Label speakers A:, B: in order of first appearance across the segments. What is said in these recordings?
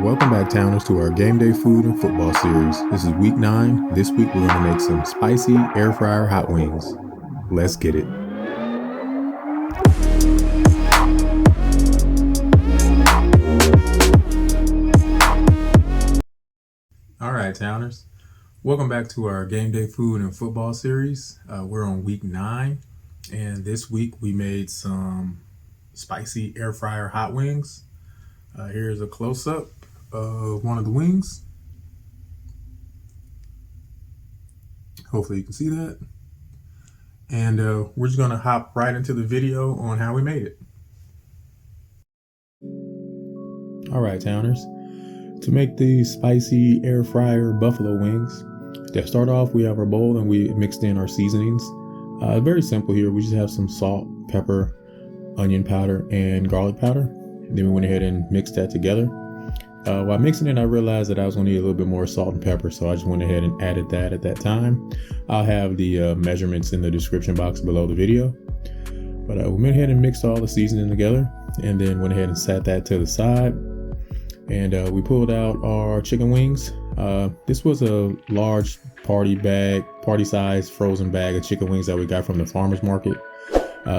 A: Welcome back, Towners, to our game day food and football series. This is week 9. This week we're going to make some spicy air fryer hot wings. Let's get it. All right, Towners. Welcome back to our game day food and football series. We're on week 9, and this week we made some spicy air fryer hot wings. Here's a close-up of one of the wings. Hopefully you can see that. And we're just going to hop right into the video on how we made it. All right, Towners. To make these spicy air fryer buffalo wings, to start off, we have our bowl and we mixed in our seasonings. Very simple here. We just have some salt, pepper, onion powder, and garlic powder. Then we went ahead and mixed that together. While mixing it, I realized that I was going to need a little bit more salt and pepper, so I just went ahead and added that at that time. I'll have the measurements in the description box below the video. But we went ahead and mixed all the seasoning together, and then went ahead and set that to the side. And we pulled out our chicken wings. This was a large party-size frozen bag of chicken wings that we got from the farmer's market.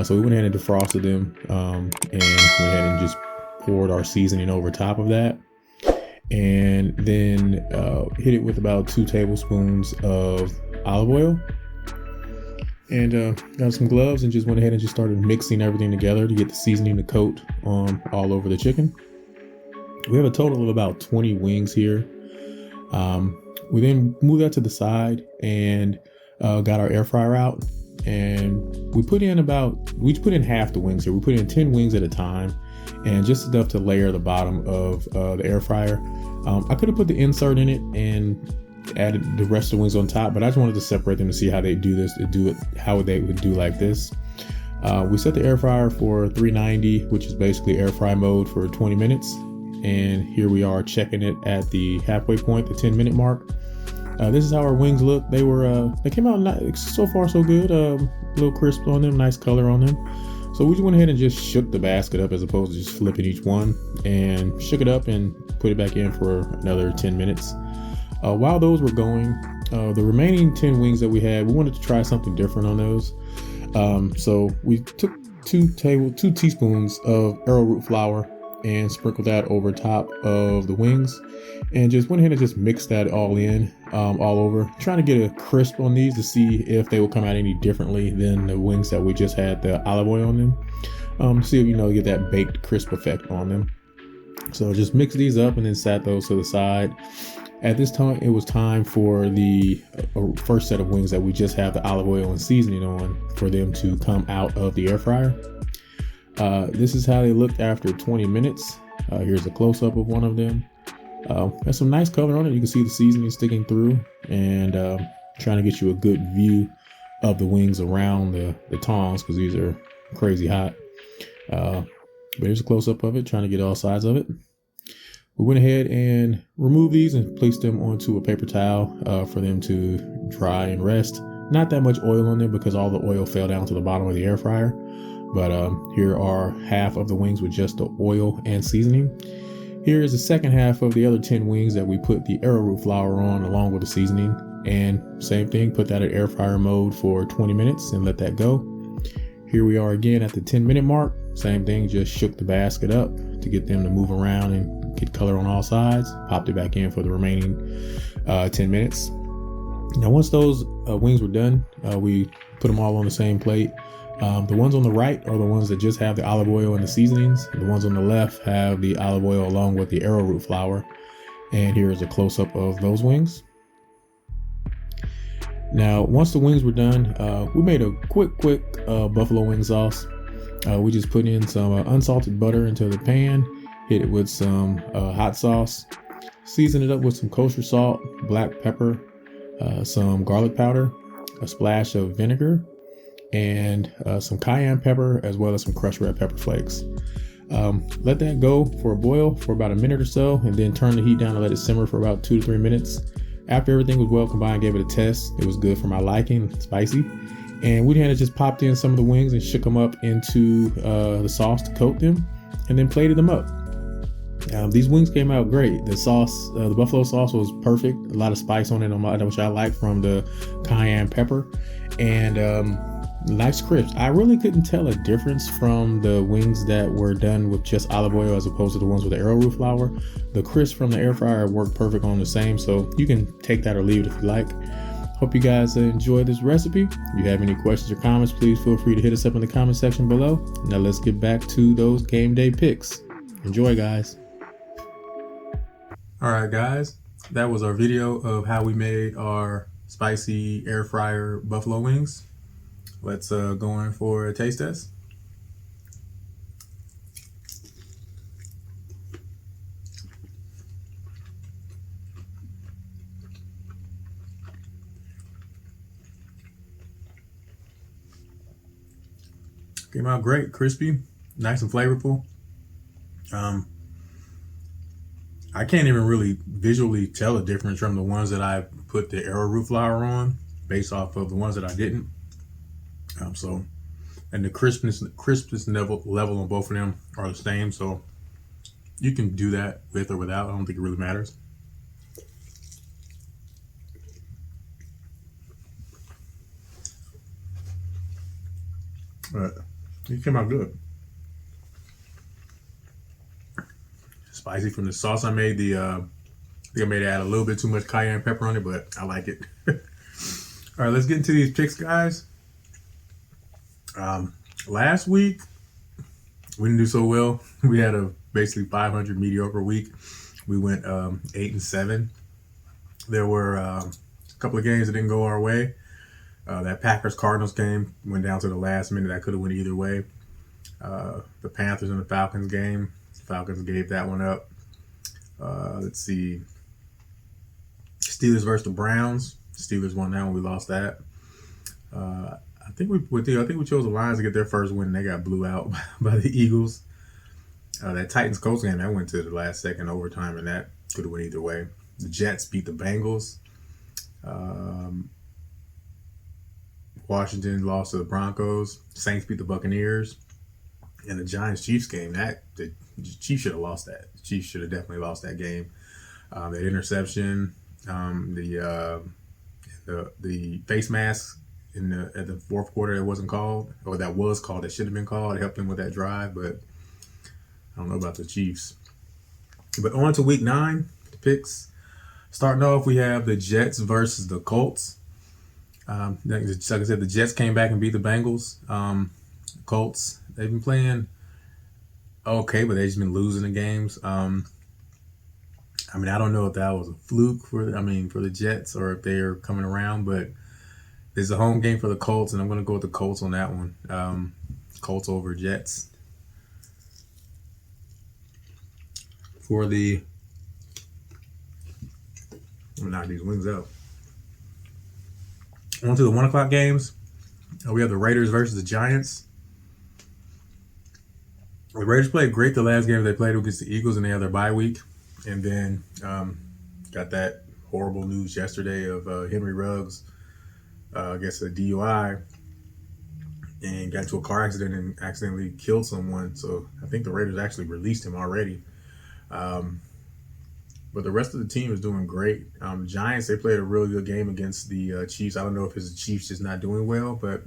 A: So we went ahead and defrosted them, and went ahead and just poured our seasoning over top of that. And then hit it with about 2 tablespoons of olive oil. And got some gloves and just went ahead and just started mixing everything together to get the seasoning to coat all over the chicken. We have a total of about 20 wings here. We then moved that to the side and got our air fryer out. And we put in half the wings here. We put in 10 wings at a time, and just enough to layer the bottom of the air fryer. I could have put the insert in it and added the rest of the wings on top, but I just wanted to separate them to see how they do this, how they would do like this. We set the air fryer for 390, which is basically air fry mode, for 20 minutes. And here we are checking it at the halfway point, the 10-minute mark. This is how our wings look. They came out so far so good. A little crisp on them, nice color on them. So we just went ahead and just shook the basket up as opposed to just flipping each one, and shook it up and put it back in for another 10 minutes. While those were going, the remaining 10 wings that we had, we wanted to try something different on those. So we took 2 teaspoons of arrowroot flour and sprinkled that over top of the wings, and just went ahead and just mixed that all in, all over, trying to get a crisp on these to see if they will come out any differently than the wings that we just had the olive oil on them. See if get that baked crisp effect on them. So just mix these up and then sat those to the side. At this time, it was time for the first set of wings that we just have the olive oil and seasoning on, for them to come out of the air fryer. This is how they looked after 20 minutes. Here's a close-up of one of them. Has some nice color on it. You can see the seasoning sticking through, and trying to get you a good view of the wings around the tongs, because these are crazy hot. But here's a close-up of it, trying to get all sides of it. We went ahead and removed these and placed them onto a paper towel for them to dry and rest. Not that much oil on them because all the oil fell down to the bottom of the air fryer. But here are half of the wings with just the oil and seasoning. Here is the second half of the other 10 wings that we put the arrowroot flour on along with the seasoning. And same thing, put that at air fryer mode for 20 minutes and let that go. Here we are again at the 10-minute mark. Same thing, just shook the basket up to get them to move around and get color on all sides. Popped it back in for the remaining 10 minutes. Now, once those wings were done, we put them all on the same plate. The ones on the right are the ones that just have the olive oil and the seasonings. The ones on the left have the olive oil along with the arrowroot flour. And here is a close-up of those wings. Now, once the wings were done, we made a quick buffalo wing sauce. We just put in some unsalted butter into the pan, hit it with some hot sauce, season it up with some kosher salt, black pepper, some garlic powder, a splash of vinegar, and some cayenne pepper, as well as some crushed red pepper flakes. Let that go for a boil for about a minute or so, and then turn the heat down and let it simmer for about 2 to 3 minutes. After everything was well combined, gave it a test. It was good for my liking, spicy. And we had just popped in some of the wings and shook them up into the sauce to coat them, and then plated them up. These wings came out great. The sauce, the buffalo sauce was perfect. A lot of spice on it, which I like from the cayenne pepper, and nice crisp. I really couldn't tell a difference from the wings that were done with just olive oil as opposed to the ones with the arrowroot flour. The crisp from the air fryer worked perfect on the same, so you can take that or leave it if you like. Hope you guys enjoy this recipe. If you have any questions or comments, please feel free to hit us up in the comment section below. Now let's get back to those game day picks. Enjoy, guys. All right, guys, that was our video of how we made our spicy air fryer buffalo wings. Let's go in for a taste test. Came out great, crispy, nice and flavorful. I can't even really visually tell a difference from the ones that I put the arrowroot flour on based off of the ones that I didn't. And the crispness level on both of them are the same. So you can do that with or without. I don't think it really matters. But it came out good. Spicy from the sauce I made. I think I may add a little bit too much cayenne pepper on it, but I like it. All right, let's get into these picks, guys. Last week we didn't do so well. We had a basically 500 mediocre week. We went 8-7. There were a couple of games that didn't go our way. That Packers-Cardinals game went down to the last minute. That could have went either way. The Panthers and the Falcons game. Falcons gave that one up. Let's see. Steelers versus the Browns. Steelers won that one. We lost that. I think we chose the Lions to get their first win. They got blew out by the Eagles. That Titans-Colts game, that went to the last second overtime, and that could have went either way. The Jets beat the Bengals. Washington lost to the Broncos. Saints beat the Buccaneers. And the Giants-Chiefs game, the Chiefs should have lost that. The Chiefs should have definitely lost that game. That interception, the face mask at the fourth quarter that wasn't called, or that was called, that should have been called. It helped them with that drive, but I don't know about the Chiefs. But on to week 9, the picks. Starting off, we have the Jets versus the Colts. Like I said, the Jets came back and beat the Bengals. Colts, they've been playing okay, but they've just been losing the games. I don't know if that was a fluke for the Jets or if they're coming around, but it's a home game for the Colts, and I'm going to go with the Colts on that one. Colts over Jets. For the... I'm going to knock these wings out. On to the 1 o'clock games. We have the Raiders versus the Giants. The Raiders played great the last game they played against the Eagles, and they had their bye week. And then got that horrible news yesterday of Henry Ruggs, I guess a DUI, and got into a car accident and accidentally killed someone. So I think the Raiders actually released him already. But the rest of the team is doing great. Giants, they played a really good game against the Chiefs. I don't know if it's the Chiefs just not doing well, but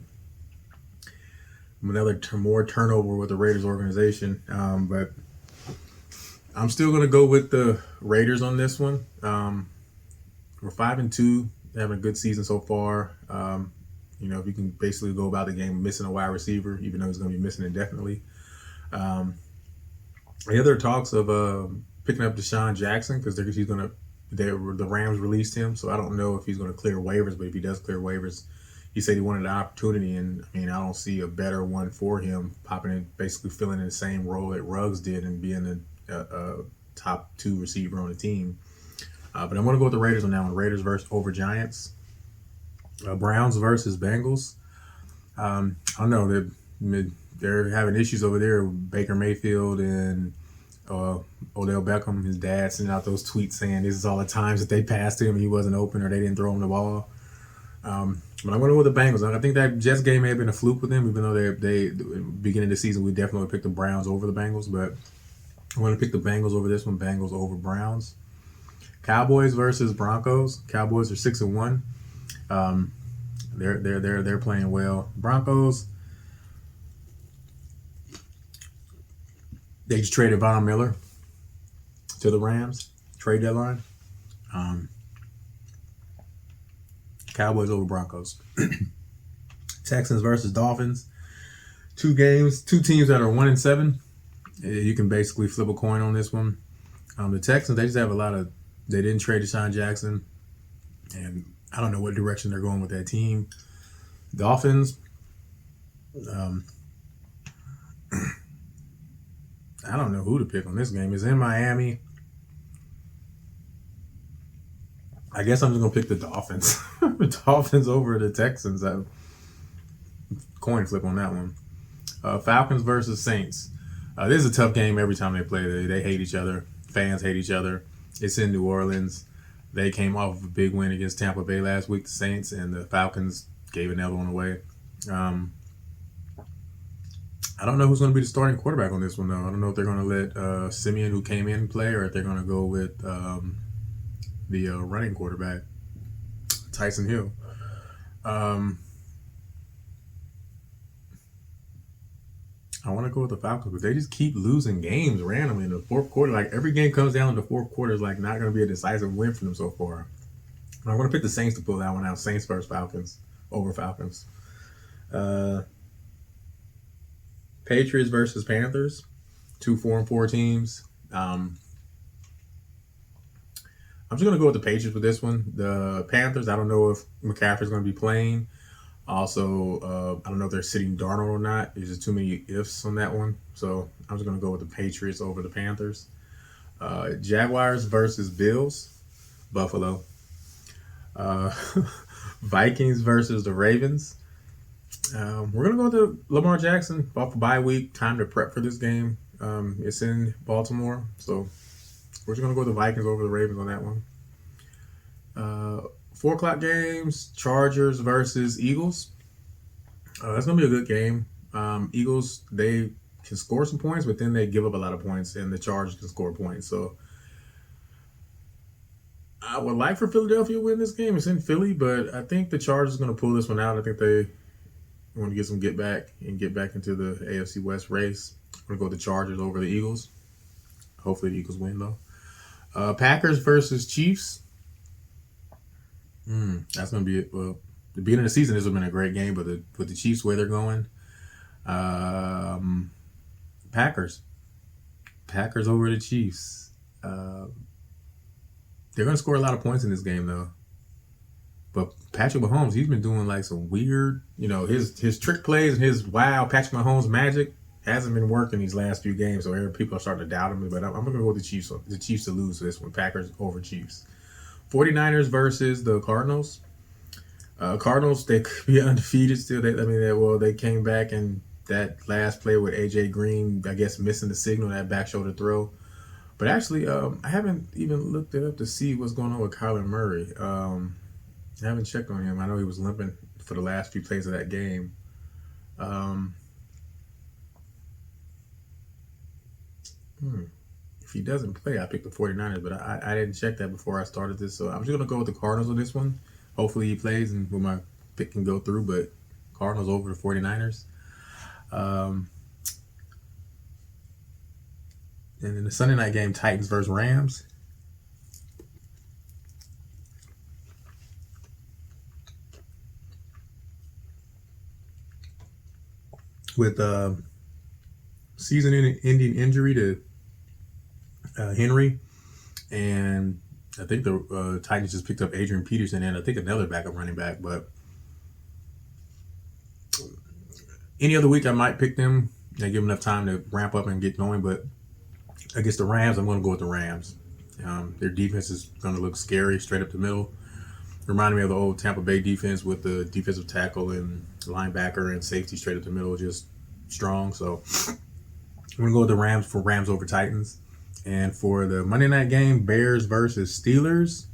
A: another more turnover with the Raiders organization. But I'm still going to go with the Raiders on this one. We're 5-2, having a good season so far. If you can basically go about the game missing a wide receiver, even though he's going to be missing indefinitely. The other talks of picking up Deshaun Jackson, because the Rams released him, so I don't know if he's going to clear waivers, but if he does clear waivers, he said he wanted an opportunity, and I don't see a better one for him, popping in, basically filling in the same role that Ruggs did and being a top 2 receiver on the team. But I'm going to go with the Raiders on that one. Raiders over Giants. Browns versus Bengals. I don't know. They're having issues over there with Baker Mayfield and Odell Beckham. His dad sending out those tweets saying this is all the times that they passed him and he wasn't open or they didn't throw him the ball. But I'm going to go with the Bengals. I think that Jets game may have been a fluke with them, even though they beginning of the season we definitely picked the Browns over the Bengals. But I'm going to pick the Bengals over this one. Bengals over Browns. Cowboys versus Broncos. Cowboys are 6-1. They're playing well. Broncos, they just traded Von Miller to the Rams trade deadline. Cowboys over Broncos. Texans versus Dolphins. 2 games, 2 teams that are 1-7. You can basically flip a coin on this one. The Texans, they just have they didn't trade Deshaun Jackson, and I don't know what direction they're going with that team. Dolphins, I don't know who to pick on this game. It's in Miami. I guess I'm just going to pick the Dolphins. The Dolphins over the Texans. Coin flip on that one. Falcons versus Saints. This is a tough game every time they play. They hate each other. Fans hate each other. It's in New Orleans. They came off of a big win against Tampa Bay last week, the Saints, and the Falcons gave another one away. I don't know who's going to be the starting quarterback on this one, though. I don't know if they're going to let Simeon, who came in, play, or if they're going to go with the running quarterback, Tyson Hill. I want to go with the Falcons, but they just keep losing games randomly in the fourth quarter. Like, every game comes down in the fourth quarter is like not going to be a decisive win for them so far. I'm going to pick the Saints to pull that one out. Saints versus Falcons over Falcons. Patriots versus Panthers. 2 4-4 teams. I'm just going to go with the Patriots with this one. The Panthers, I don't know if McCaffrey's going to be playing. Also, I don't know if they're sitting Darnold or not. There's just too many ifs on that one. So I'm just going to go with the Patriots over the Panthers. Jaguars versus Bills. Buffalo. Vikings versus the Ravens. We're going to go with Lamar Jackson. Off a bye week. Time to prep for this game. It's in Baltimore. So we're just going to go with the Vikings over the Ravens on that one. 4 o'clock games, Chargers versus Eagles. That's going to be a good game. Eagles, they can score some points, but then they give up a lot of points, and the Chargers can score points. So I would like for Philadelphia to win this game. It's in Philly, but I think the Chargers are going to pull this one out. I think they want to get some get back into the AFC West race. I'm going to go with the Chargers over the Eagles. Hopefully the Eagles win, though. Packers versus Chiefs. That's going to be it. Well, the beginning of the season, this would have been a great game, but with the Chiefs, where they're going, Packers over the Chiefs. They're going to score a lot of points in this game, though. But Patrick Mahomes, he's been doing like some weird, his trick plays and his Patrick Mahomes magic hasn't been working these last few games. So people are starting to doubt him. But I'm going to go with the Chiefs. The Chiefs to lose this one. Packers over Chiefs. 49ers versus the Cardinals. Cardinals, they could be undefeated still. They came back, and that last play with A.J. Green, I guess, missing the signal, that back shoulder throw. But actually, I haven't even looked it up to see what's going on with Kyler Murray. I haven't checked on him. I know he was limping for the last few plays of that game. If he doesn't play, I pick the 49ers, but I didn't check that before I started this. So I'm just going to go with the Cardinals on this one. Hopefully he plays and my pick can go through, but Cardinals over the 49ers. And in the Sunday night game, Titans versus Rams. With season-ending injury to Henry, and I think the Titans just picked up Adrian Peterson and I think another backup running back. But any other week I might pick them and give them enough time to ramp up and get going. But against the Rams, I'm going to go with the Rams. Their defense is going to look scary straight up the middle. Reminding me of the old Tampa Bay defense with the defensive tackle and linebacker and safety straight up the middle, just strong. So I'm going to go with the Rams for Rams over Titans. And for the Monday night game, Bears versus Steelers.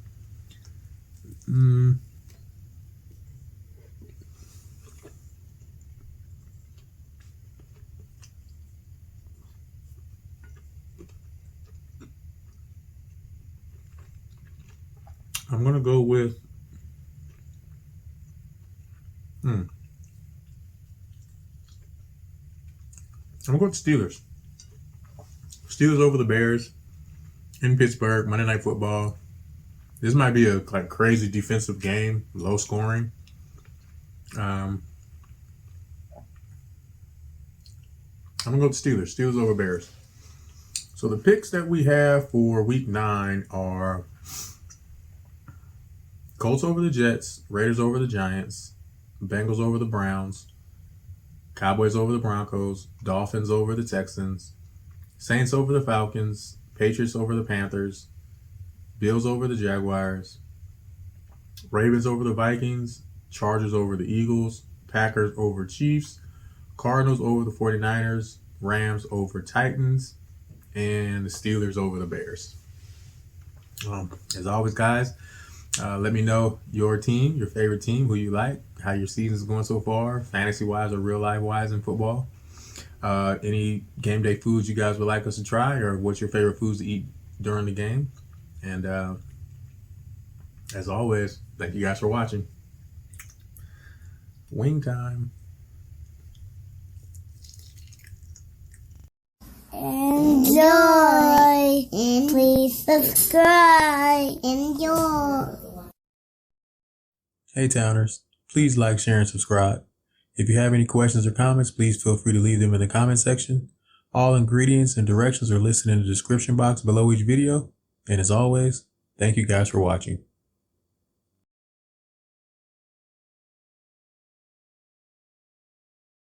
A: I'm gonna go with I'm gonna go with Steelers. Steelers over the Bears in Pittsburgh, Monday Night Football. This might be a crazy defensive game, low scoring. I'm gonna go with Steelers. Steelers over Bears. So the picks that we have for Week 9 are Colts over the Jets, Raiders over the Giants, Bengals over the Browns, Cowboys over the Broncos, Dolphins over the Texans, Saints over the Falcons, Patriots over the Panthers, Bills over the Jaguars, Ravens over the Vikings, Chargers over the Eagles, Packers over Chiefs, Cardinals over the 49ers, Rams over Titans, and the Steelers over the Bears. As always, guys, let me know your team, your favorite team, who you like, how your season is going so far, fantasy-wise or real-life-wise in football. Any game day foods you guys would like us to try, or what's your favorite foods to eat during the game. And as always, thank you guys for watching. Wing time.
B: Enjoy. And please subscribe. Enjoy.
A: Hey Towners, please like, share, and subscribe. If you have any questions or comments, please feel free to leave them in the comment section. All ingredients and directions are listed in the description box below each video. And as always, thank you guys for watching.